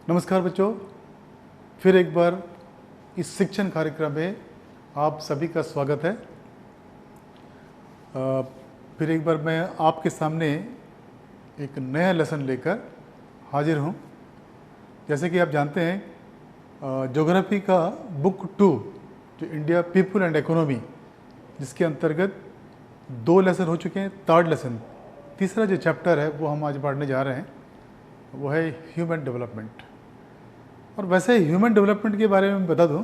नमस्कार बच्चों, फिर एक बार इस शिक्षण कार्यक्रम में आप सभी का स्वागत है। फिर एक बार मैं आपके सामने एक नया लेसन लेकर हाजिर हूँ। जैसे कि आप जानते हैं ज्योग्राफी का बुक 2 जो इंडिया पीपल एंड इकोनॉमी, जिसके अंतर्गत 2 लेसन हो चुके हैं। थर्ड लेसन, तीसरा जो चैप्टर है वो हम आज पढ़ने जा रहे हैं, वो है ह्यूमन डेवलपमेंट। और वैसे ह्यूमन डेवलपमेंट के बारे में बता दूं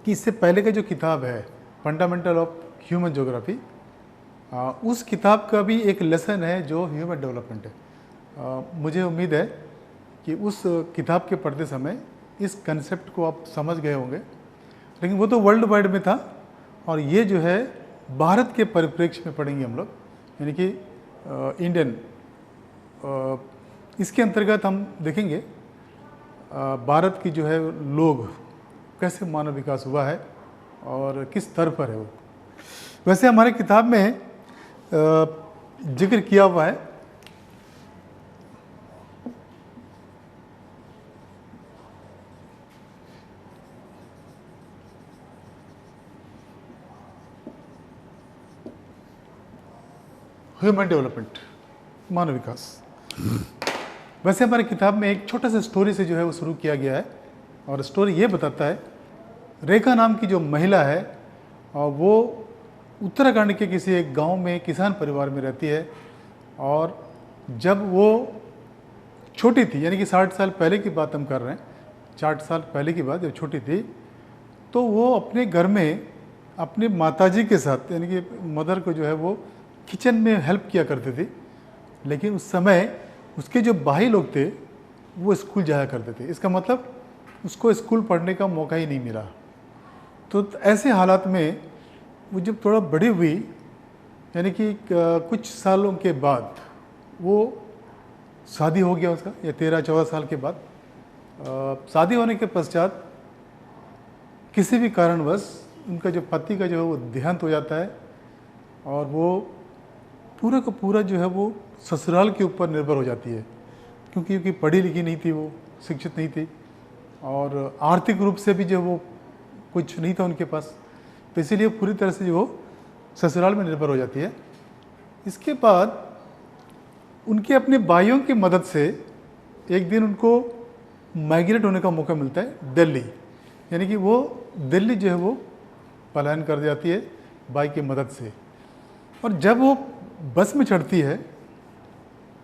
कि इससे पहले का जो किताब है फंडामेंटल ऑफ ह्यूमन ज्योग्राफी, उस किताब का भी एक लेसन है जो ह्यूमन डेवलपमेंट है। मुझे उम्मीद है कि उस किताब के पढ़ते समय इस कंसेप्ट को आप समझ गए होंगे, लेकिन वो तो वर्ल्ड वाइड में था और ये जो है भारत के परिप्रेक्ष्य में पढ़ेंगे हम लोग, यानी कि इंडियन। इसके अंतर्गत हम देखेंगे भारत की जो है लोग कैसे मानव विकास हुआ है और किस स्तर पर है वो। वैसे हमारे किताब में जिक्र किया हुआ है ह्यूमन डेवलपमेंट, मानव विकास। वैसे हमारी किताब में एक छोटा सा स्टोरी से जो है वो शुरू किया गया है और स्टोरी ये बताता है, रेखा नाम की जो महिला है वो उत्तराखंड के किसी एक गांव में किसान परिवार में रहती है। और जब वो छोटी थी, यानी कि 60 साल पहले की बात हम कर रहे हैं, 60 साल पहले की बात, जब छोटी थी तो वो अपने घर में अपने माताजी के साथ, यानी कि मदर को जो है वो किचन में हेल्प किया करती थी। लेकिन उस समय उसके जो भाई लोग थे वो स्कूल जाया करते थे, इसका मतलब उसको स्कूल पढ़ने का मौका ही नहीं मिला। तो ऐसे हालात में वो जब थोड़ा बड़ी हुई, यानी कि कुछ सालों के बाद वो शादी हो गया उसका, या 13-14 साल के बाद शादी होने के पश्चात किसी भी कारणवश उनका जो पति का जो है वो देहांत हो जाता है और वो पूरा का पूरा जो है वो ससुराल के ऊपर निर्भर हो जाती है, क्योंकि पढ़ी लिखी नहीं थी, वो शिक्षित नहीं थी और आर्थिक रूप से भी जो वो कुछ नहीं था उनके पास, तो इसीलिए पूरी तरह से जो वो ससुराल में निर्भर हो जाती है। इसके बाद उनके अपने भाइयों की मदद से एक दिन उनको माइग्रेट होने का मौका मिलता है दिल्ली, यानी कि वो दिल्ली जो है वो पलायन कर जाती है भाई की मदद से। और जब वो बस में चढ़ती है,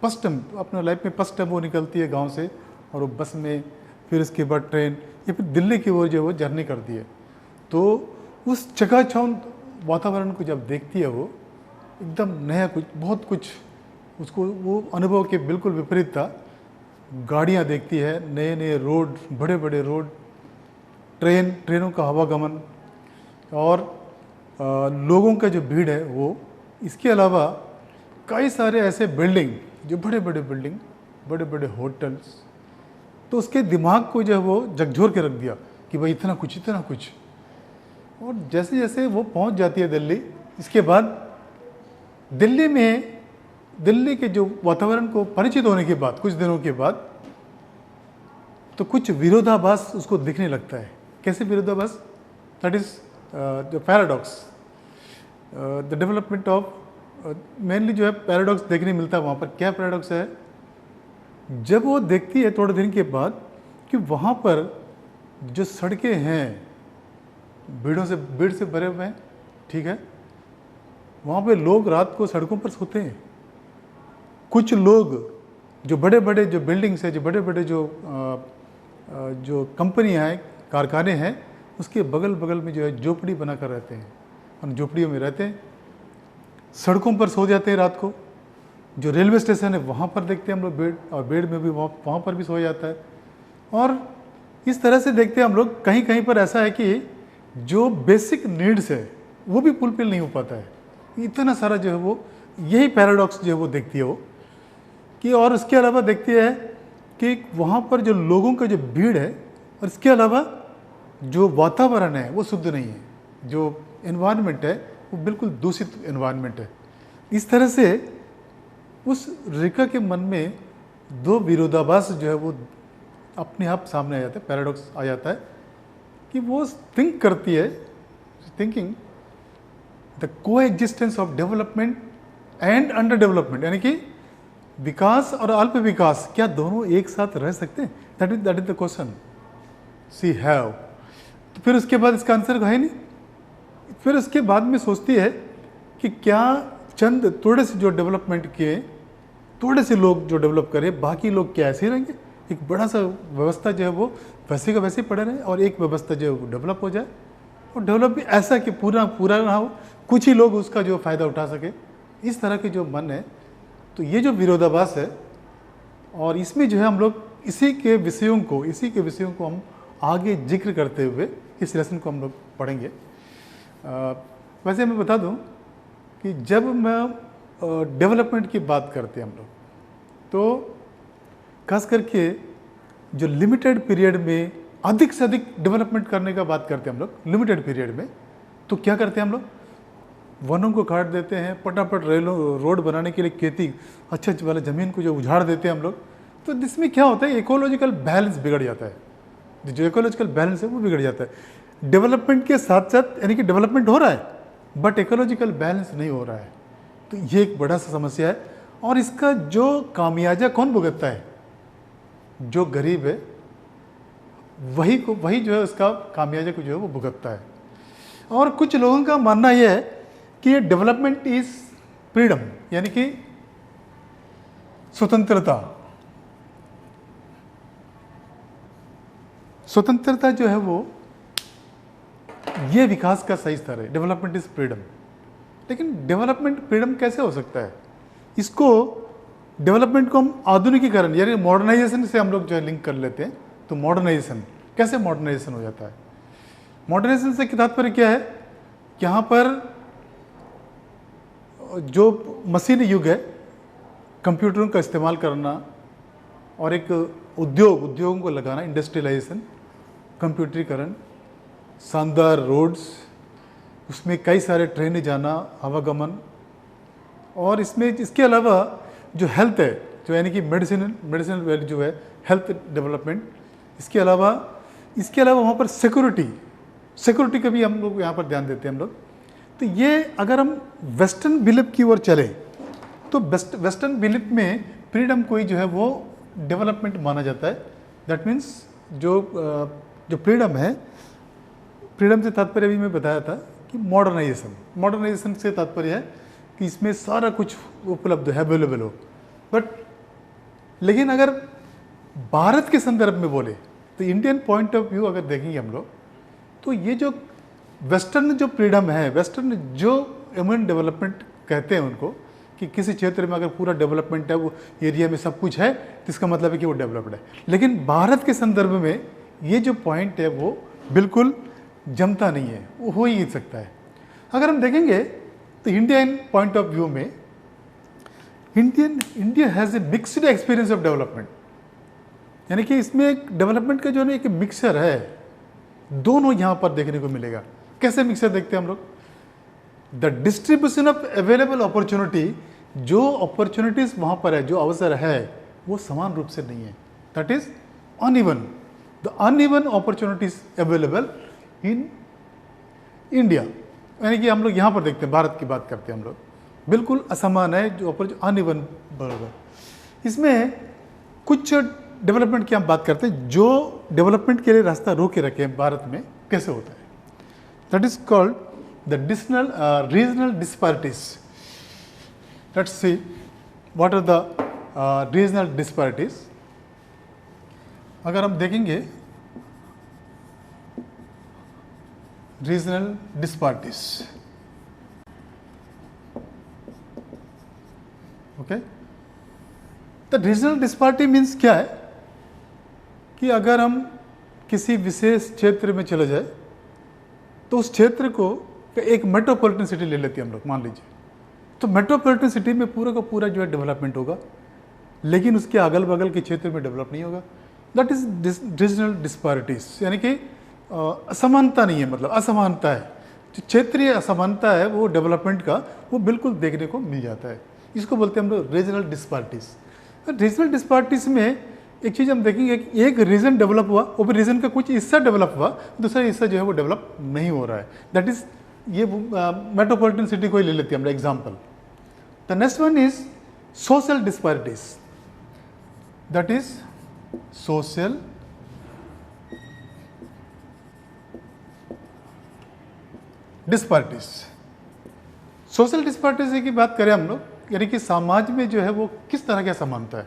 फर्स्ट टाइम अपने लाइफ में फर्स्ट टाइम वो निकलती है गांव से, और वो बस में, फिर उसके बाद ट्रेन, या फिर दिल्ली की ओर जो वो जर्नी करती है, तो उस चकाचौंध वातावरण को जब देखती है वो एकदम नया कुछ, बहुत कुछ उसको वो अनुभव के बिल्कुल विपरीत था। गाड़ियाँ देखती है, नए नए रोड, बड़े बड़े रोड, ट्रेनों का आवागमन और लोगों का जो भीड़ है वो। इसके अलावा कई सारे ऐसे बिल्डिंग, जो बड़े बड़े बिल्डिंग, बड़े बड़े होटल्स, तो उसके दिमाग को जो है वो झकझोर के रख दिया कि भाई इतना कुछ, इतना कुछ। और जैसे जैसे वो पहुंच जाती है दिल्ली, इसके बाद दिल्ली में, दिल्ली के जो वातावरण को परिचित होने के बाद कुछ दिनों के बाद तो कुछ विरोधाभास उसको दिखने लगता है। कैसे विरोधाभास? That is the paradox, the development of, mainly जो है पैराडॉक्स देखने मिलता है वहाँ पर। क्या पैराडॉक्स है? जब वो देखती है थोड़े दिन के बाद कि वहाँ पर जो सड़कें हैं भीड़ से भरे हुए हैं, ठीक है, वहाँ पे लोग रात को सड़कों पर सोते हैं। कुछ लोग, जो बड़े बड़े जो बिल्डिंग्स हैं, जो बड़े बड़े जो कंपनियाँ हैं, कारखाने हैं, उसके बगल बगल में जो है झोपड़ी बनाकर रहते हैं, उन झोपड़ियों में रहते हैं, सड़कों पर सो जाते हैं रात को। जो रेलवे स्टेशन है वहाँ पर देखते हैं हम लोग बेड, और बेड में भी वहाँ पर भी सो जाता है। और इस तरह से देखते हैं हम लोग, कहीं कहीं पर ऐसा है कि जो बेसिक नीड्स है वो भी फुलफिल नहीं हो पाता है। इतना सारा जो है वो, यही पैराडॉक्स जो है वो देखती है वो कि। और इसके अलावा देखती है कि वहाँ पर जो लोगों का जो भीड़ है, और इसके अलावा जो वातावरण है वो शुद्ध नहीं है, जो एनवायरनमेंट है वो बिल्कुल दूषित एनवायरनमेंट है। इस तरह से उस रेखा के मन में दो विरोधाभास जो है वो अपने आप सामने आ जाता है, पैराडॉक्स आ जाता है कि वो थिंक करती है, थिंकिंग द को existence of development and under development, यानी कि विकास और अल्प विकास क्या दोनों एक साथ रह सकते हैं? That is the question we have. तो फिर उसके बाद इसका आंसर है नहीं। फिर उसके बाद में सोचती है कि क्या चंद थोड़े से जो डेवलपमेंट किए, थोड़े से लोग जो डेवलप करें, बाकी लोग क्या ऐसे ही रहेंगे? एक बड़ा सा व्यवस्था जो है वो वैसे का वैसे पड़े रहे, और एक व्यवस्था जो है वो डेवलप हो जाए, और डेवलप भी ऐसा कि पूरा ना हो, कुछ ही लोग उसका जो फ़ायदा उठा सके, इस तरह के जो मन है। तो ये जो विरोधाभास है, और इसमें जो है हम लोग इसी के विषयों को हम आगे जिक्र करते हुए इस लेसन को हम लोग पढ़ेंगे। वैसे मैं बता दूं कि जब मैं डेवलपमेंट की बात करते हैं हम लोग, तो खास करके जो लिमिटेड पीरियड में अधिक से अधिक डेवलपमेंट करने का बात करते हैं हम लोग लिमिटेड पीरियड में, तो क्या करते हैं हम लोग? वनों को काट देते हैं, फटाफट रोड बनाने के लिए खेती अच्छा वाला ज़मीन को जो उजाड़ देते हैं हम लोग। तो इसमें क्या होता है? इकोलॉजिकल बैलेंस बिगड़ जाता है, जो इकोलॉजिकल बैलेंस है वो बिगड़ जाता है। डेवलपमेंट के साथ साथ, यानी कि डेवलपमेंट हो रहा है बट इकोलॉजिकल बैलेंस नहीं हो रहा है। तो ये एक बड़ा सा समस्या है, और इसका जो खामियाजा कौन भुगतता है? जो गरीब है वही जो है उसका खामियाजा को जो है वो भुगतता है। और कुछ लोगों का मानना यह है कि ये डेवलपमेंट इज फ्रीडम, यानी कि स्वतंत्रता जो है वो ये विकास का सही स्तर है। Development is freedom. लेकिन डेवलपमेंट फ्रीडम कैसे हो सकता है? इसको डेवलपमेंट को हम आधुनिकीकरण यानी मॉडर्नाइजेशन से हम लोग जो है लिंक कर लेते हैं। तो मॉडर्नाइजेशन कैसे मॉडर्नाइजेशन हो जाता है? मॉडर्नाइजेशन से तात्पर्य क्या है? यहाँ पर जो मशीन युग है, कंप्यूटरों का इस्तेमाल करना और एक उद्योगों को लगाना, इंडस्ट्रियलाइजेशन, कंप्यूटरीकरण, शानदार रोड्स, उसमें कई सारे ट्रेनें जाना, आवागमन, और इसमें इसके अलावा जो हेल्थ है, जो यानी कि मेडिसिनल जो है हेल्थ डेवलपमेंट, इसके अलावा वहाँ पर सिक्योरिटी का भी हम लोग यहाँ पर ध्यान देते हैं हम लोग। तो ये अगर हम वेस्टर्न बिलीफ की ओर चले तो वेस्टर्न बिलीफ में फ्रीडम को ही जो है वो डेवलपमेंट माना जाता है। दैट मीन्स जो फ्रीडम है, फ्रीडम से तात्पर्य अभी मैं बताया था कि मॉडर्नाइजेशन से तात्पर्य है कि इसमें सारा कुछ उपलब्ध है, अवेलेबल हो। बट लेकिन अगर भारत के संदर्भ में बोले तो इंडियन पॉइंट ऑफ व्यू अगर देखेंगे हम लोग, तो ये जो वेस्टर्न जो फ्रीडम है, वेस्टर्न जो ह्यूमन डेवलपमेंट कहते हैं उनको, कि किसी क्षेत्र में अगर पूरा डेवलपमेंट है, वो एरिया में सब कुछ है, तो इसका मतलब है कि वो डेवलप्ड है। लेकिन भारत के संदर्भ में ये जो पॉइंट है वो बिल्कुल जमता नहीं है, वो हो ही नहीं सकता है। अगर हम देखेंगे तो इंडियन पॉइंट ऑफ व्यू में India has a mixed experience of development, यानी कि इसमें एक डेवलपमेंट का जो है एक मिक्सचर है, दोनों यहाँ पर देखने को मिलेगा। कैसे मिक्सचर देखते हैं हम लोग? The distribution of available opportunity, जो अपॉर्चुनिटीज वहाँ पर है, जो अवसर है, वो समान रूप से नहीं है। That is uneven, the uneven opportunities available in India, यानी कि हम लोग यहाँ पर देखते हैं, भारत की बात करते हैं हम लोग, बिल्कुल असमान है जो अनइवन बराबर। इसमें कुछ डेवलपमेंट की हम बात करते हैं, जो डेवलपमेंट के लिए रास्ता रोके रखे हैं भारत में, कैसे होता है? That is called the regional disparities. Let's see what are the regional disparities. अगर हम देखेंगे regional disparities, okay, the regional disparity means क्या है कि अगर हम किसी विशेष क्षेत्र में चले जाए तो उस क्षेत्र को एक मेट्रोपॉलिटन सिटी ले लेते हैं हम लोग, मान लीजिए। तो मेट्रोपॉलिटन सिटी में पूरा का पूरा जो है डेवलपमेंट होगा, लेकिन उसके अगल बगल के क्षेत्र में डेवलप नहीं होगा। दैट इज रीजनल डिस्पैरिटीज, यानी कि असमानता नहीं है, मतलब असमानता है, जो क्षेत्रीय असमानता है वो डेवलपमेंट का वो बिल्कुल देखने को मिल जाता है। इसको बोलते हैं हम लोग रीजनल डिस्पैरिटीज। रीजनल डिस्पैरिटीज में एक चीज़ हम देखेंगे कि एक रीजन डेवलप हुआ, वो भी रीजन का कुछ हिस्सा डेवलप हुआ, दूसरा हिस्सा जो है वो डेवलप नहीं हो रहा है। दैट इज ये मेट्रोपॉलिटन सिटी को ही ले लेते हैं हम example. The next one is social disparities, that is social disparities. Social disparities की बात करें हम लोग, यानी कि समाज में जो है वो किस तरह की असमानता है।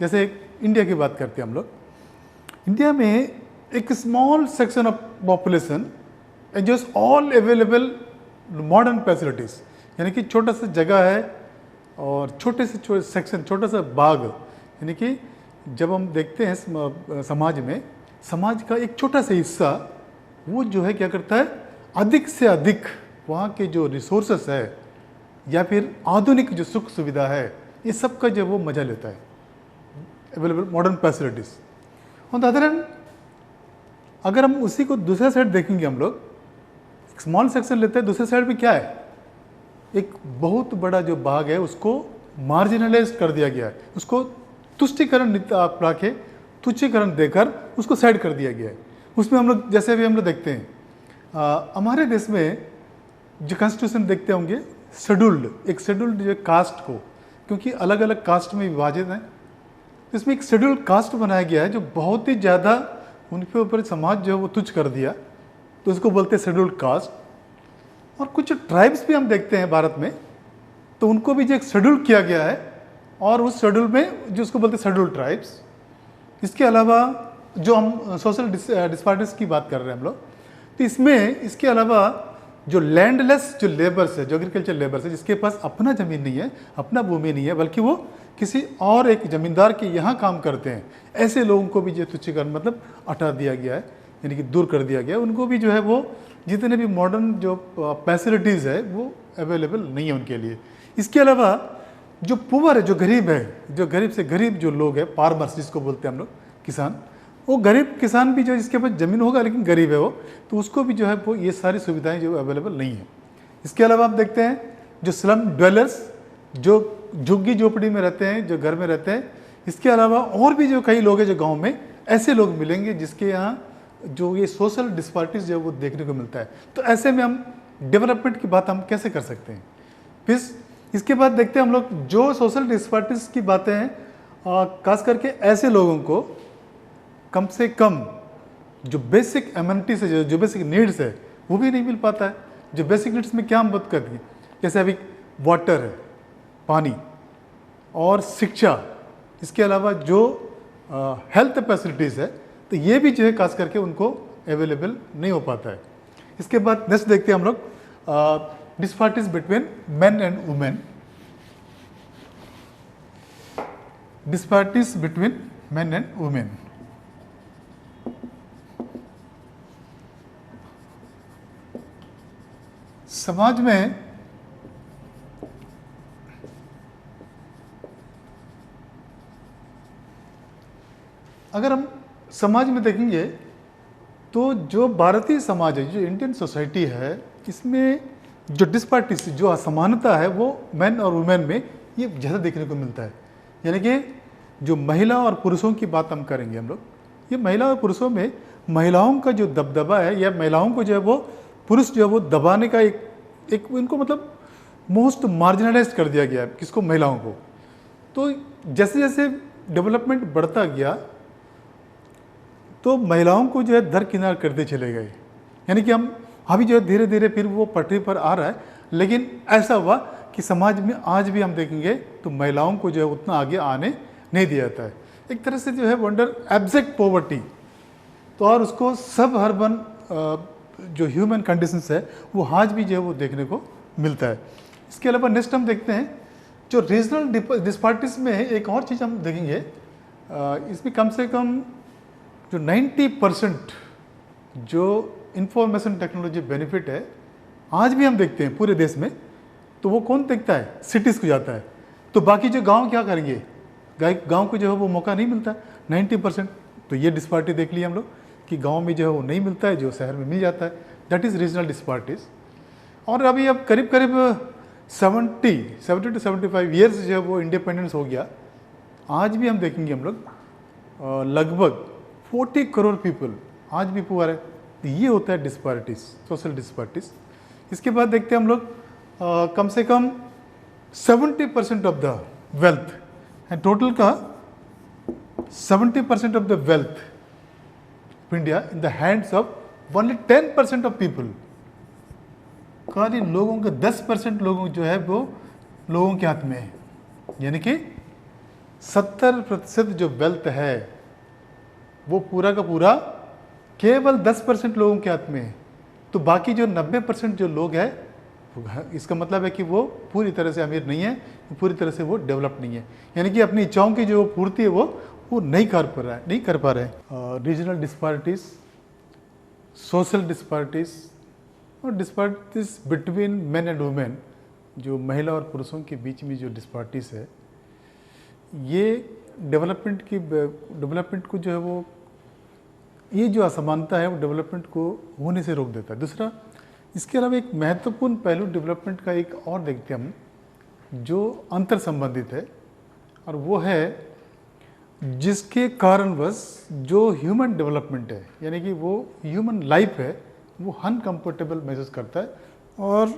जैसे इंडिया की बात करते हैं हम लोग, इंडिया में एक small section of population enjoys all available modern facilities, यानी कि छोटा सा जगह है और छोटे से सेक्शन, छोटा सा बाग, यानी कि जब हम देखते हैं समाज में, समाज का एक छोटा सा हिस्सा वो जो है क्या करता है, अधिक से अधिक वहाँ के जो रिसोर्सेस है या फिर आधुनिक जो सुख सुविधा है, ये सब का जो वो मजा लेता है, available modern facilities. On the other hand, अगर हम उसी को दूसरे साइड देखेंगे, हम लोग एक स्मॉल सेक्शन लेते हैं, दूसरे साइड में क्या है, एक बहुत बड़ा जो बाग है उसको मार्जिनलाइज कर दिया गया है, उसको तुष्टिकरण राखे, तुच्छीकरण देकर उसको साइड कर दिया गया है। उसमें हम लोग जैसे अभी हम लोग देखते हैं हमारे देश में जो कॉन्स्टिट्यूशन देखते होंगे, शेड्यूल्ड, एक शेड्यूल्ड जो कास्ट को, क्योंकि अलग अलग कास्ट में विभाजित हैं, तो इसमें एक शेड्यूल्ड कास्ट बनाया गया है जो बहुत ही ज़्यादा उनके ऊपर समाज जो है वो तुच्छ कर दिया, तो उसको बोलते हैं शेड्यूल्ड कास्ट। और कुछ ट्राइब्स भी हम देखते हैं भारत में, तो उनको भी जो एक शेड्यूल किया गया है, और उस शेड्यूल में जो उसको बोलते हैं शेड्यूल्ड ट्राइब्स। इसके अलावा जो हम सोशल डिस्पैरिटीज की बात कर रहे हैं हम लोग, तो इसमें इसके अलावा जो लैंडलेस जो लेबर्स है, जो एग्रीकल्चर लेबर्स है, जिसके पास अपना ज़मीन नहीं है, अपना भूमि नहीं है, बल्कि वो किसी और एक ज़मींदार के यहाँ काम करते हैं, ऐसे लोगों को भी जो तुच्छीकरण मतलब हटा दिया गया है, यानी कि दूर कर दिया गया है। उनको भी जो है वो जितने भी मॉडर्न जो फैसिलिटीज़ है वो अवेलेबल नहीं है उनके लिए। इसके अलावा जो पुअर है, जो गरीब है, जो गरीब से गरीब जो लोग हैं, फार्मर्स जिसको बोलते हैं हम लोग, किसान, वो गरीब किसान भी जो जिसके पास ज़मीन होगा लेकिन गरीब है वो, तो उसको भी जो है वो ये सारी सुविधाएं जो अवेलेबल नहीं है। इसके अलावा आप देखते हैं जो स्लम ड्वेलर्स, जो झुग्गी झोपड़ी में रहते हैं, जो घर में रहते हैं, इसके अलावा और भी जो कई लोग हैं जो गांव में, ऐसे लोग मिलेंगे जिसके यहाँ जो ये सोशल डिस्पैरिटीज जो वो देखने को मिलता है। तो ऐसे में हम डेवलपमेंट की बात हम कैसे कर सकते हैं। फिर इसके बाद देखते हैं हम लोग जो सोशल डिस्पैरिटीज की बातें हैं, खास करके ऐसे लोगों को कम से कम जो बेसिक एमिनिटीज है, जो बेसिक नीड्स है, वो भी नहीं मिल पाता है। जो बेसिक नीड्स में क्या हम बात करते हैं, जैसे अभी वाटर है, पानी और शिक्षा, इसके अलावा जो हेल्थ फैसिलिटीज़ है, तो ये भी जो है खास करके उनको अवेलेबल नहीं हो पाता है। इसके बाद नेक्स्ट देखते हैं हम लोग disparities between main and women. Disparities between main and women, समाज में अगर हम समाज में देखेंगे तो जो भारतीय समाज है, जो इंडियन सोसाइटी है, इसमें जो डिस्पैरिटीज, जो असमानता है, वो मेन और वुमेन में ये ज़्यादा देखने को मिलता है। यानी कि जो महिला और पुरुषों की बात हम करेंगे हम लोग, ये महिला और पुरुषों में महिलाओं का जो दबदबा है, या महिलाओं को जो है वो पुरुष जो है वो दबाने का एक इनको मतलब मोस्ट मार्जिनलाइज कर दिया गया है, किसको, महिलाओं को। तो जैसे जैसे डेवलपमेंट बढ़ता गया तो महिलाओं को जो है दरकिनार करते चले गए, यानी कि हम अभी जो है धीरे धीरे फिर वो पटरी पर आ रहा है। लेकिन ऐसा हुआ कि समाज में आज भी हम देखेंगे तो महिलाओं को जो है उतना आगे आने नहीं दिया जाता है। एक तरह से जो है वंडर एब्जेक्ट पॉवर्टी, तो और उसको सब अर्बन जो ह्यूमन कंडीशंस है वो आज भी जो है वो देखने को मिलता है। इसके अलावा नेक्स्ट हम देखते हैं जो रीजनल डिस्पैरिटीज में एक और चीज़ हम देखेंगे, इसमें कम से कम जो 90% जो इंफॉर्मेशन टेक्नोलॉजी बेनिफिट है आज भी हम देखते हैं पूरे देश में, तो वो कौन देखता है, सिटीज़ को जाता है। तो बाकी जो गांव क्या करेंगे, गांव को जो है वो मौका नहीं मिलता 90%। तो ये डिस्पैरिटी देख लिया हम लोग कि गांव में जो है वो नहीं मिलता है, जो शहर में मिल जाता है। That is regional disparities. और अभी अब करीब करीब 70 to 75 ईयर्स जो है वो इंडिपेंडेंस हो गया, आज भी हम देखेंगे हम लोग लगभग 40 करोड़ पीपल आज भी पुअर है। तो ये होता है डिस्पैरिटीज, सोशल डिस्पैरिटीज। इसके बाद देखते हैं हम लोग कम से कम 70% of the wealth and total का 70% of the wealth of India in the hands of only 10% of people. खाली लोगों के 10% लोगों जो है वो लोगों के हाथ में है, यानी कि 70% जो वेल्थ है वो पूरा का पूरा केवल 10% लोगों के हाथ में है। तो बाकी जो 90% जो लोग हैं, इसका मतलब है कि वो पूरी तरह से अमीर नहीं है, पूरी तरह से वो डेवलप नहीं है, यानी कि अपनी इच्छाओं की जो पूर्ति है वो नहीं कर पा रहे हैं। रीजनल डिस्पैरिटीज, सोशल डिस्पैरिटीज और disparities between main and women, जो महिला और पुरुषों के बीच में जो डिस्पैरिटीज है, ये डेवलपमेंट को जो है वो, ये जो असमानता है वो डेवलपमेंट को होने से रोक देता है। दूसरा, इसके अलावा एक महत्वपूर्ण पहलू डेवलपमेंट का एक और देखते हैं हम, जो अंतर संबंधित है, और वो है जिसके कारणवश जो ह्यूमन डेवलपमेंट है, यानी कि वो ह्यूमन लाइफ है, वो अनकंफर्टेबल महसूस करता है, और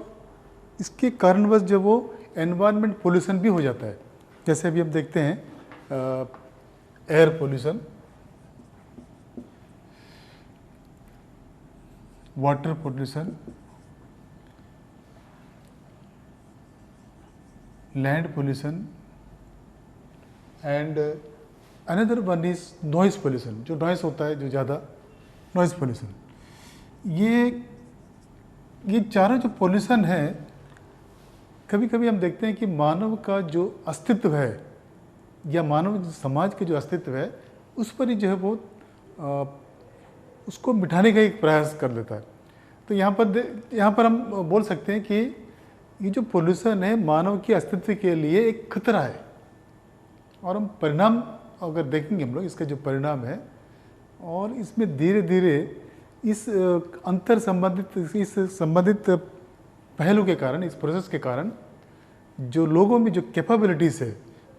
इसके कारणवश जो वो एनवायरनमेंट पोल्यूशन भी हो जाता है। जैसे अभी हम देखते हैं air pollution, water pollution, land pollution and another one is noise pollution, जो नॉइस होता है, जो ज़्यादा नॉइस पोल्यूशन। ये चारों जो पोल्यूशन है, कभी कभी हम देखते हैं कि मानव का जो अस्तित्व है या मानव समाज के जो अस्तित्व है उस पर ही जो है वो उसको मिटाने का एक प्रयास कर लेता है। तो यहाँ पर हम बोल सकते हैं कि ये जो पोल्यूशन है मानव के अस्तित्व के लिए एक खतरा है, और हम परिणाम अगर देखेंगे हम लोग, इसका जो परिणाम है, और इसमें धीरे धीरे इस संबंधित पहलू के कारण, इस प्रोसेस के कारण, जो लोगों में जो कैपेबिलिटीज़ है,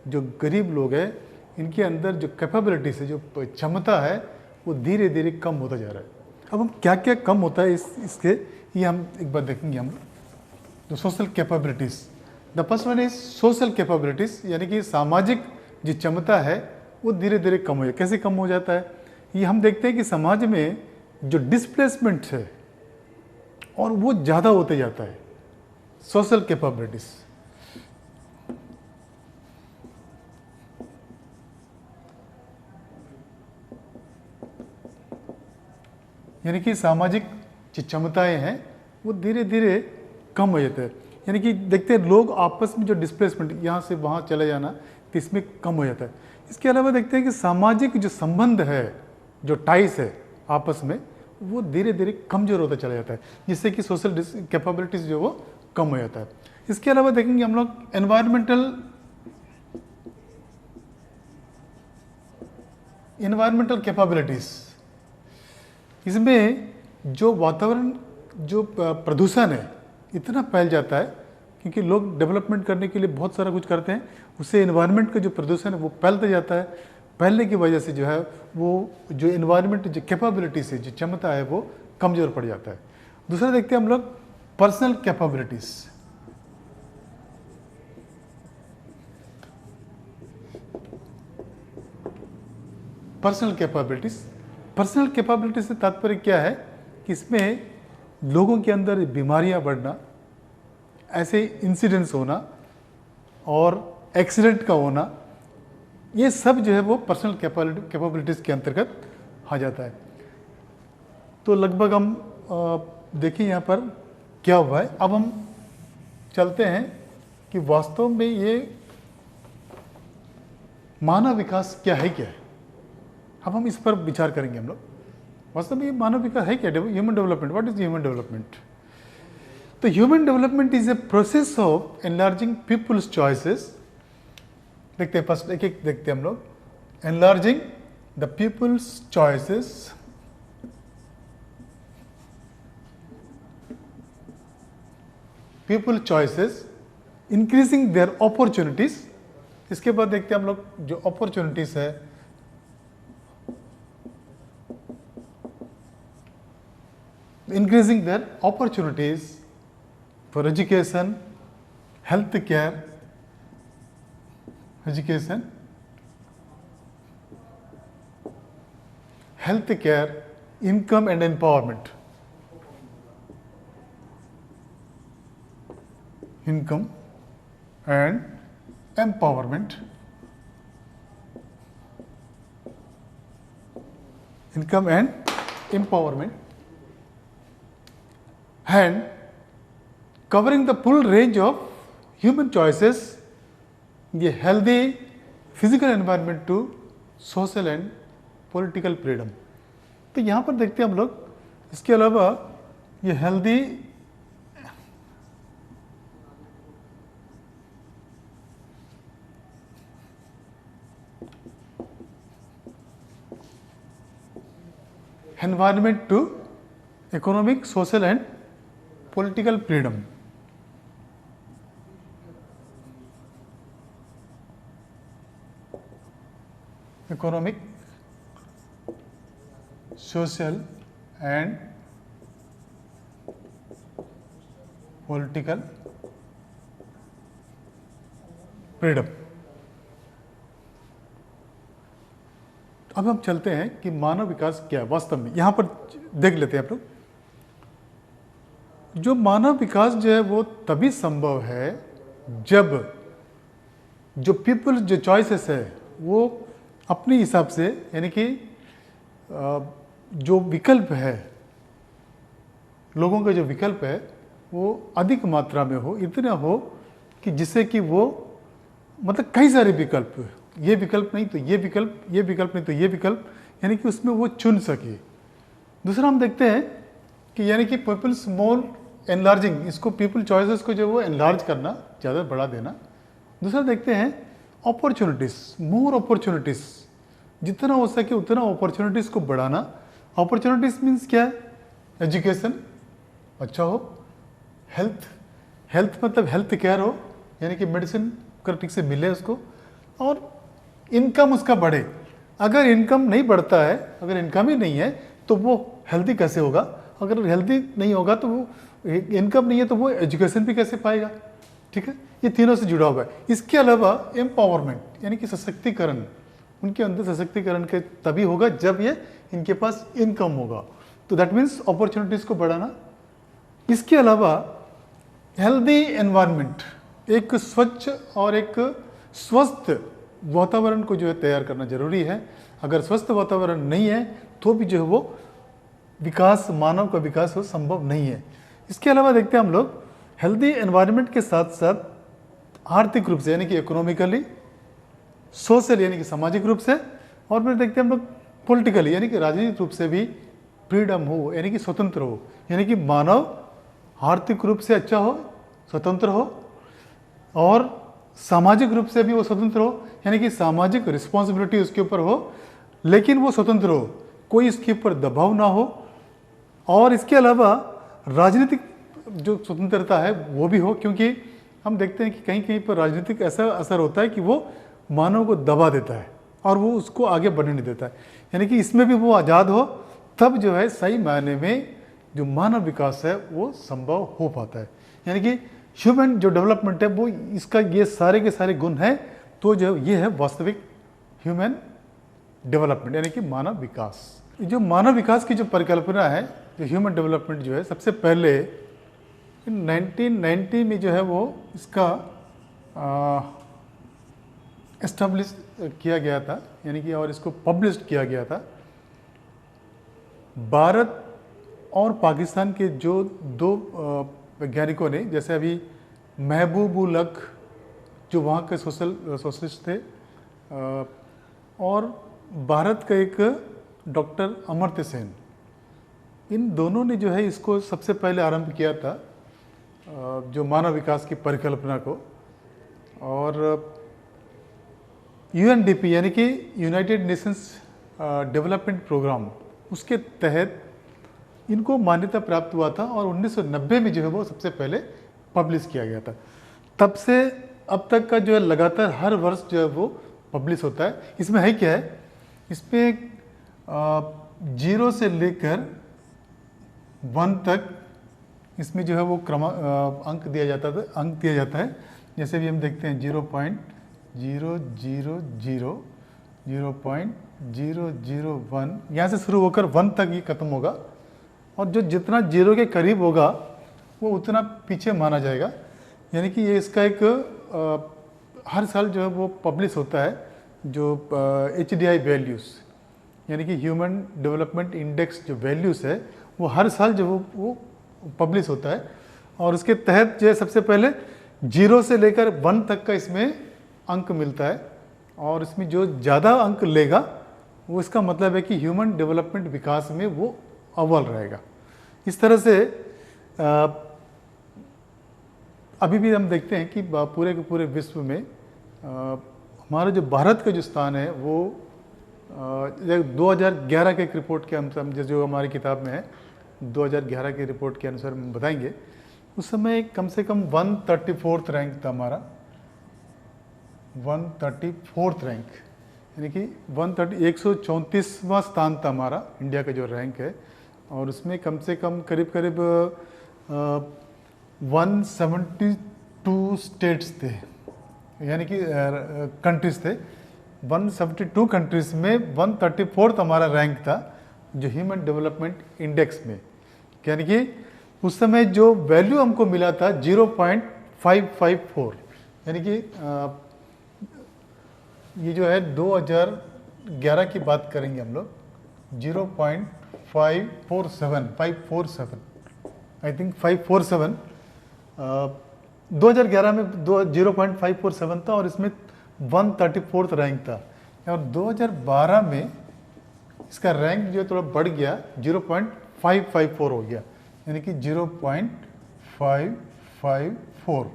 जो गरीब लोग हैं, इनके अंदर जो कैपेबिलिटीज़ है, जो क्षमता है, वो धीरे धीरे कम होता जा रहा है। अब हम क्या क्या कम होता है इसके, ये हम एक बार देखेंगे हम। जो social capabilities, the first one is social capabilities, यानी कि सामाजिक जो क्षमता है वो धीरे धीरे कम हो जाए। कैसे कम हो जाता है? ये हम देखते हैं कि समाज में जो डिस्प्लेसमेंट है और वो ज़्यादा होते जाता है। सोशल कैपेबिलिटीज़, यानी कि सामाजिक जो क्षमताएं हैं वो धीरे धीरे कम हो जाते हैं। यानी कि देखते हैं लोग आपस में जो डिस्प्लेसमेंट, यहाँ से वहाँ चले जाना, तो इसमें कम हो जाता है। इसके अलावा देखते हैं कि सामाजिक जो संबंध है, जो टाइस है आपस में, वो धीरे धीरे कमजोर होता चला जाता है, जिससे कि सोशल कैपेबिलिटीज जो वो कम हो जाता है। इसके अलावा देखेंगे हम लोग एनवायरमेंटल कैपेबिलिटीज। इसमें जो वातावरण, जो प्रदूषण है, इतना फैल जाता है, क्योंकि लोग डेवलपमेंट करने के लिए बहुत सारा कुछ करते हैं, उससे एनवायरनमेंट का जो प्रदूषण है वो फैलता जाता है। फैलने की वजह से जो है वो जो एनवायरनमेंट जो कैपेबिलिटीज है, जो क्षमता है, वो कमज़ोर पड़ जाता है। दूसरा देखते हैं हम लोग पर्सनल कैपेबिलिटीज। पर्सनल कैपेबिलिटी से तात्पर्य क्या है कि इसमें लोगों के अंदर बीमारियां बढ़ना, ऐसे इंसिडेंट्स होना और एक्सीडेंट का होना, ये सब जो है वो पर्सनल कैपेबिलिटीज़ के अंतर्गत आ जाता है। तो लगभग हम देखिए यहाँ पर क्या हुआ है। अब हम चलते हैं कि वास्तव में ये मानव विकास क्या है। अब हम इस पर विचार करेंगे हम लोग। वास्तव में ये मानव विकास है क्या? Human development. What is human development? तो human development is a process of enlarging people's choices. देखते हैं, फर्स्ट एक एक देखते हैं हम लोग। Enlarging the people's choices, increasing their opportunities. इसके बाद देखते हैं हम लोग जो अपॉर्चुनिटीज है increasing their opportunities for education, health care, education, health care, income and empowerment. Income and empowerment. Income and empowerment. And covering the full range of human choices, a healthy physical environment to social and political freedom. तो यहाँ पर देखते हैं हम लोग, इसके अलावा ये healthy environment to economic, social and political freedom. Economic, social and political freedom. अब हम चलते हैं कि मानव विकास क्या है वास्तव में। यहाँ पर देख लेते हैं आप लोग, जो मानव विकास जो है वो तभी संभव है जब जो पीपल जो चॉइसेस है वो अपने हिसाब से, यानी कि जो विकल्प है, लोगों का जो विकल्प है वो अधिक मात्रा में हो, इतना हो कि जिससे कि वो मतलब कई सारे विकल्प, ये विकल्प नहीं तो ये विकल्प, ये विकल्प नहीं तो ये विकल्प, यानी कि उसमें वो चुन सके। दूसरा हम देखते हैं कि यानी कि पीपल्स मोर एनलार्जिंग, इसको पीपल चॉइसेस को जो वो एनलार्ज करना, ज़्यादा बढ़ा देना। दूसरा देखते हैं अपॉर्चुनिटीज़, मोर अपॉर्चुनिटीज़, जितना हो सके उतना अपॉर्चुनिटीज़ को बढ़ाना। अपॉर्चुनिटीज़ मीन्स क्या है? एजुकेशन अच्छा हो, हेल्थ मतलब हेल्थ केयर हो, यानी कि मेडिसिन ठीक से मिले उसको, और इनकम उसका बढ़े। अगर इनकम नहीं बढ़ता है, अगर इनकम ही नहीं है तो वो हेल्दी कैसे होगा? अगर हेल्दी नहीं होगा तो वो इनकम नहीं है तो वो एजुकेशन भी कैसे पाएगा? ठीक है, ये तीनों से जुड़ा हुआ है। इसके अलावा एम्पावरमेंट, यानी कि सशक्तिकरण, उनके अंदर सशक्तिकरण के तभी होगा जब ये इनके पास इनकम होगा। तो दैट मीन्स अपॉर्चुनिटीज़ को बढ़ाना। इसके अलावा हेल्दी एनवायरनमेंट, एक स्वच्छ और एक स्वस्थ वातावरण को जो है तैयार करना जरूरी है। अगर स्वस्थ वातावरण नहीं है तो भी जो है वो विकास, मानव का विकास हो संभव नहीं है। इसके अलावा देखते हैं हम लोग हेल्दी एनवायरनमेंट के साथ साथ आर्थिक रूप से, यानी कि इकोनॉमिकली, सोशल यानी कि सामाजिक रूप से, और फिर देखते हैं हम लोग पॉलिटिकली, यानी कि राजनीतिक रूप से भी फ्रीडम हो, यानी कि स्वतंत्र हो, यानी कि मानव आर्थिक रूप से अच्छा हो, स्वतंत्र हो, और सामाजिक रूप से भी वो स्वतंत्र हो, यानी कि सामाजिक रिस्पॉन्सिबिलिटी उसके ऊपर हो, लेकिन वो स्वतंत्र हो, कोई इसके ऊपर दबाव ना हो। और इसके अलावा राजनीतिक जो स्वतंत्रता है वो भी हो, क्योंकि हम देखते हैं कि कहीं कहीं पर राजनीतिक ऐसा असर होता है कि वो मानव को दबा देता है और वो उसको आगे बढ़ने नहीं देता है। यानी कि इसमें भी वो आज़ाद हो, तब जो है सही मायने में जो मानव विकास है वो संभव हो पाता है। यानी कि ह्यूमन जो डेवलपमेंट है वो इसका ये सारे के सारे गुण हैं, तो जो ये है वास्तविक ह्यूमन डेवलपमेंट, यानी कि मानव विकास। जो मानव विकास की जो परिकल्पना है, जो ह्यूमन डेवलपमेंट जो है, सबसे पहले 1990 में जो है वो इसका एस्टेब्लिश किया गया था, यानी कि और इसको पब्लिश किया गया था। भारत और पाकिस्तान के जो दो वैज्ञानिकों ने, जैसे अभी महबूब उल हक जो वहाँ के सोशलिस्ट थे, और भारत का एक डॉक्टर अमर्त्य सेन, इन दोनों ने जो है इसको सबसे पहले आरंभ किया था, जो मानव विकास की परिकल्पना को। और यूएनडीपी यानी कि यूनाइटेड नेशंस डेवलपमेंट प्रोग्राम, उसके तहत इनको मान्यता प्राप्त हुआ था, और 1990 में जो है वो सबसे पहले पब्लिश किया गया था। तब से अब तक का जो है लगातार हर वर्ष जो है वो पब्लिश होता है। इसमें है क्या है, इसमें 0 से लेकर 1 तक इसमें जो है वो अंक दिया जाता है। जैसे भी हम देखते हैं 0.000, 0.001, यहाँ से शुरू होकर 1 तक ये खत्म होगा, और जो जितना 0 के करीब होगा वो उतना पीछे माना जाएगा। यानी कि ये इसका एक हर साल जो है वो पब्लिश होता है, जो HDI वैल्यूज़, यानी कि ह्यूमन डेवलपमेंट इंडेक्स जो वैल्यूज़ है वो हर साल जो वो पब्लिश होता है। और उसके तहत जो है सबसे पहले 0 से लेकर 1 तक का इसमें अंक मिलता है, और इसमें जो ज़्यादा अंक लेगा वो इसका मतलब है कि ह्यूमन डेवलपमेंट विकास में वो अव्वल रहेगा। इस तरह से अभी भी हम देखते हैं कि पूरे के पूरे विश्व में हमारा जो भारत का जो स्थान है वो 2011 के एक रिपोर्ट के अनुसार, जो हमारी किताब में है 2011 की रिपोर्ट के अनुसार हम बताएंगे, उस समय कम से कम 134th रैंक था हमारा, 134th रैंक, यानी कि 134वां स्थान था हमारा इंडिया का जो रैंक है। और उसमें कम से कम करीब 172 स्टेट्स थे, यानी कि कंट्रीज थे। 172 कंट्रीज में 134th हमारा रैंक था जो ह्यूमन डेवलपमेंट इंडेक्स में, यानी कि उस समय जो वैल्यू हमको मिला था 0.554, यानी कि ये जो है 2011 की बात करेंगे हम लोग, 547 आई थिंक 547 2011 में 0.547 था, और इसमें 134th रैंक था। और 2012 में इसका रैंक जो थोड़ा बढ़ गया, 0.554 हो गया, यानी कि 0.554।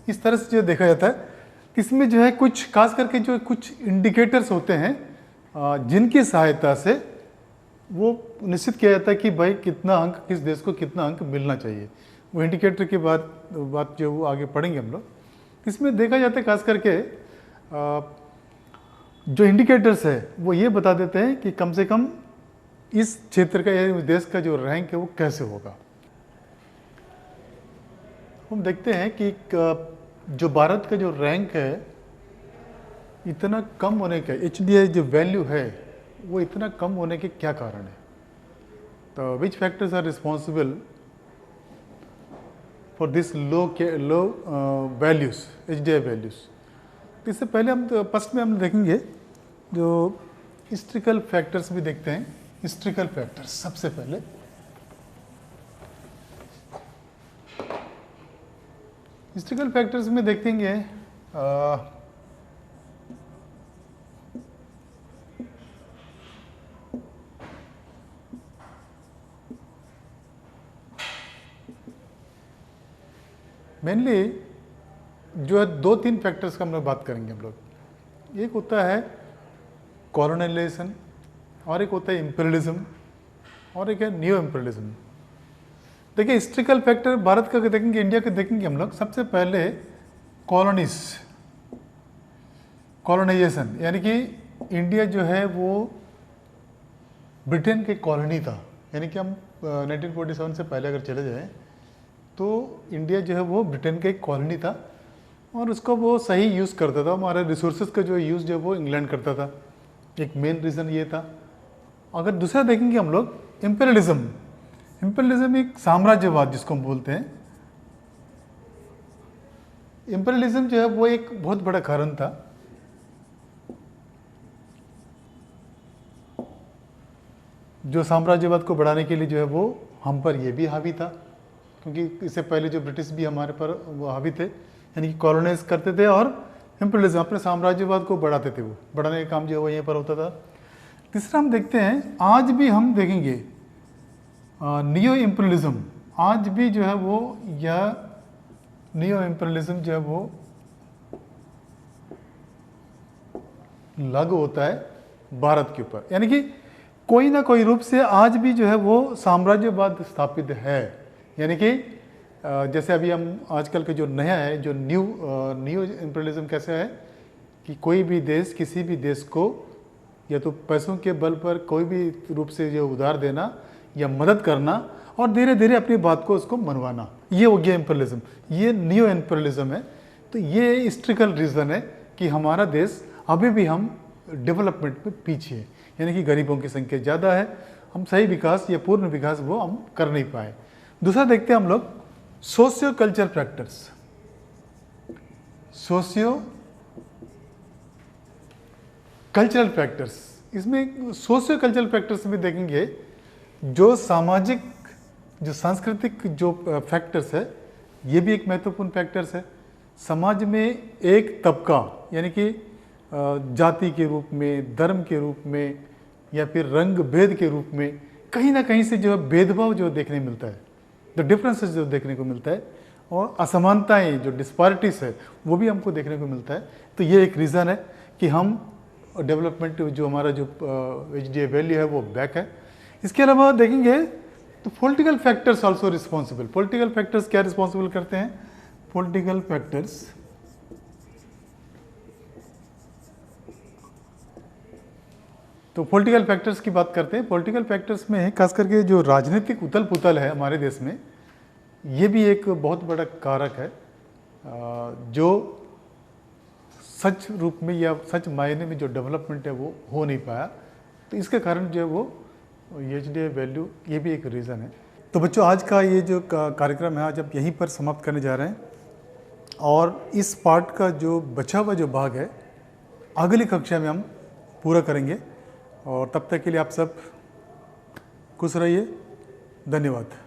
इस तरह से जो देखा जाता है, इसमें जो है कुछ खास करके जो कुछ इंडिकेटर्स होते हैं जिनकी सहायता से वो निश्चित किया जाता है कि भाई कितना अंक, किस देश को कितना अंक मिलना चाहिए। वो इंडिकेटर की बात जो वो आगे पढ़ेंगे हम लोग। इसमें देखा जाता है खास करके जो इंडिकेटर्स है वो ये बता देते हैं कि कम से कम इस क्षेत्र का या देश का जो रैंक है वो कैसे होगा। हम देखते हैं कि जो भारत का जो रैंक है इतना कम होने का, HDI जो वैल्यू है वो इतना कम होने के क्या कारण है। तो which factors are responsible for this low values, HDI values. इससे पहले हम फर्स्ट में हम देखेंगे जो हिस्ट्रिकल फैक्टर्स भी देखते हैं। हिस्ट्रिकल फैक्टर्स सबसे पहले, हिस्ट्रिकल फैक्टर्स में देखेंगे मेनली जो है 2-3 फैक्टर्स का हम लोग बात करेंगे हम लोग। एक होता है कॉलोनाइजेशन, और एक होता है इंपीरियलिज्म, और एक है न्यू इंपीरियलिज्म। देखिए हिस्ट्रिकल फैक्टर भारत का देखेंगे, इंडिया का देखेंगे हम लोग। सबसे पहले कॉलोनाइजेशन, यानी कि इंडिया जो है वो ब्रिटेन की कॉलोनी था। यानी कि हम 1947 से पहले अगर चले जाएं तो इंडिया जो है वो ब्रिटेन का एक कॉलोनी था, और उसको वो सही यूज़ करता था। हमारे रिसोर्सेज का जो यूज़ जो वो इंग्लैंड करता था, एक मेन रीज़न ये था। अगर दूसरा देखेंगे हम लोग इंपीरियलिज्म, इंपीरियलिज्म एक साम्राज्यवाद जिसको हम बोलते हैं। इंपीरियलिज्म जो है वो एक बहुत बड़ा कारण था। जो साम्राज्यवाद को बढ़ाने के लिए जो है वो हम पर ये भी हावी था, क्योंकि इससे पहले जो ब्रिटिश भी हमारे पर वो हावी थे, यानी कि कॉलोनाइज करते थे और इंपीरियलिज्म अपने साम्राज्यवाद को बढ़ाते थे। वो बढ़ाने का काम जो है वो यहीं पर होता था। तीसरा हम देखते हैं, आज भी हम देखेंगे नियो इंपीरियलिज्म, आज भी जो है वो यह नियो इंपीरियलिज्म जो है वो लागू होता है भारत के ऊपर। यानी कि कोई ना कोई रूप से आज भी जो है वो साम्राज्यवाद स्थापित है। यानी कि जैसे अभी हम आजकल के जो नया है, जो न्यू इंपीरियलिज्म कैसे है कि कोई भी देश किसी भी देश को या तो पैसों के बल पर कोई भी रूप से जो उधार देना या मदद करना, और धीरे धीरे अपनी बात को उसको मनवाना। ये हो गया इम्पेरियलिज्म, ये नियो इम्पेरियलिज्म है। तो ये हिस्ट्रिकल रीज़न है कि हमारा देश अभी भी हम डेवलपमेंट में पीछे है, यानी कि गरीबों की संख्या ज़्यादा है, हम सही विकास या पूर्ण विकास वो हम कर नहीं पाए। दूसरा देखते हैं हम लोग socio cultural factors. Socio cultural factors, इसमें सोशियो कल्चरल फैक्टर्स में देखेंगे जो सामाजिक, जो सांस्कृतिक जो फैक्टर्स है, ये भी एक महत्वपूर्ण फैक्टर्स है। समाज में एक तबका, यानी कि जाति के रूप में, धर्म के रूप में, या फिर रंग भेद के रूप में कहीं ना कहीं से जो है भेदभाव जो देखने मिलता है, द डिफरेंसेस जो देखने को मिलता है, और असमानताएं जो डिस्पैरिटीज है वो भी हमको देखने को मिलता है। तो ये एक रीज़न है कि हम डेवलपमेंट जो हमारा जो HDA वैल्यू है वो बैक है। इसके अलावा देखेंगे तो political factors also responsible. Political factors क्या रिस्पॉन्सिबल करते हैं? पॉलिटिकल फैक्टर्स तो पॉलिटिकल फैक्टर्स की बात करते हैं। पॉलिटिकल फैक्टर्स में खास करके जो राजनीतिक उथल पुथल है हमारे देश में, ये भी एक बहुत बड़ा कारक है जो सच रूप में या सच मायने में जो डेवलपमेंट है वो हो नहीं पाया। तो इसके कारण जो है वो HDA वैल्यू, ये भी एक रीज़न है। तो बच्चों, आज का ये जो कार्यक्रम है आज आप यहीं पर समाप्त करने जा रहे हैं, और इस पार्ट का जो बचा हुआ जो भाग है अगली कक्षा में हम पूरा करेंगे। और तब तक के लिए आप सब खुश रहिए। धन्यवाद।